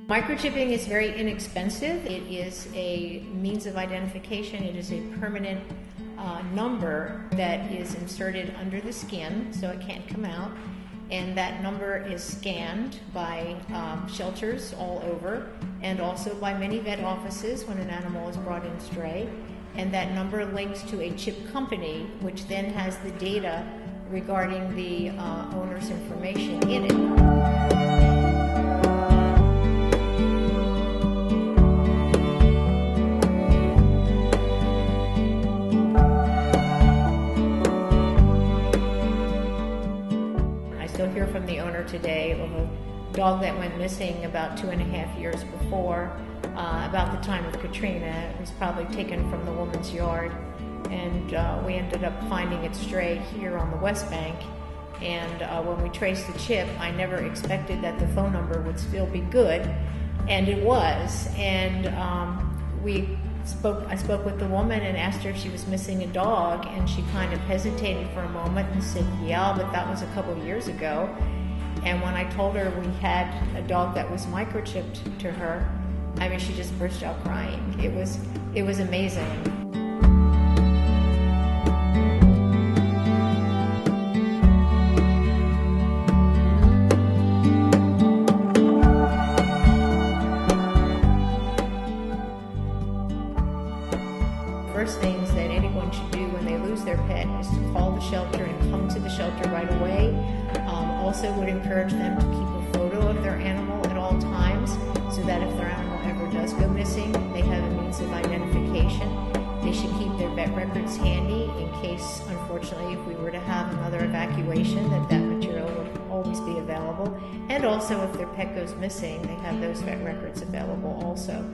Microchipping is very inexpensive. It is a means of identification. It is a permanent number that is inserted under the skin so it can't come out. And that number is scanned by shelters all over and also by many vet offices when an animal is brought in stray. And that number links to a chip company, which then has the data regarding the owner's information in it. Hear from the owner today of a dog that went missing about 2.5 years before, about the time of Katrina. It was probably taken from the woman's yard, and we ended up finding it stray here on the West Bank. And when we traced the chip, I never expected that the phone number would still be good, and it was. And I spoke with the woman and asked her if she was missing a dog, and she kind of hesitated for a moment and said, yeah, but that was a couple of years ago. And when I told her we had a dog that was microchipped to her, I mean, she just burst out crying. It was amazing. First things that anyone should do when they lose their pet is to call the shelter and come to the shelter right away. Also would encourage them to keep a photo of their animal at all times so that if their animal ever does go missing, they have a means of identification. They should keep their vet records handy in case, unfortunately, if we were to have another evacuation, that material would always be available. And also if their pet goes missing, they have those vet records available also.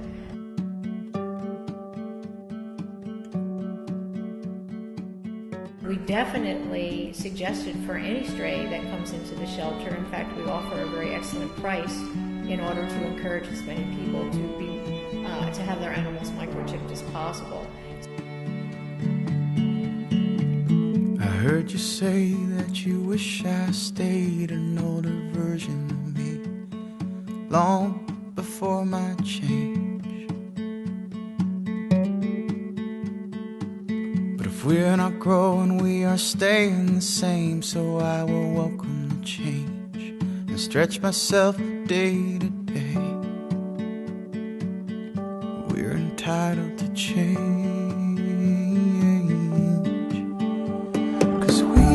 We definitely suggested for any stray that comes into the shelter. In fact, we offer a very excellent price in order to encourage as many people to have their animals microchipped as possible. I heard you say that you wish I stayed an older version of me long before my change. If we're not growing, we are staying the same, so I will welcome the change and stretch myself day to day. We're entitled to change, 'cause we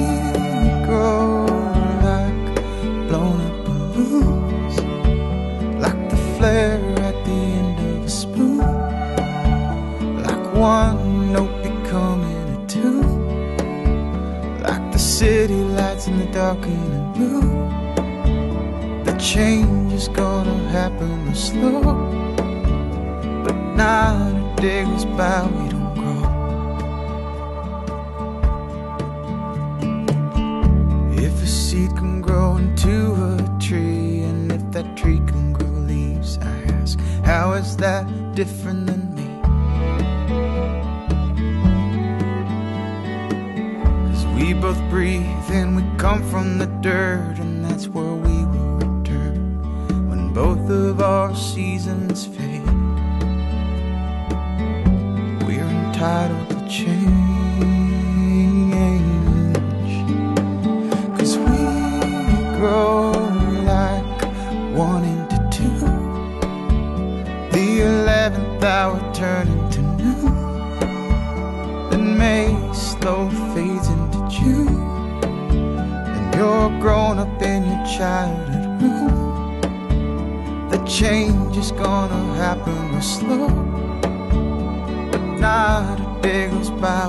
grow like blown up balloons, like the flare at the end of a spoon, like one note becoming like the city lights in the dark and the blue. The change is gonna happen slow, but not a day goes by we don't grow. If a seed can grow into a tree, and if that tree can grow leaves, I ask, how is that different than me? We both breathe and we come from the dirt, and that's where we will return when both of our seasons fade. We're entitled to change, 'cause we grow like 1 into 2, the 11th hour turn into noon, then May slow fades into June, and you're grown up in your childhood room. The change is gonna happen slow, but not a day goes by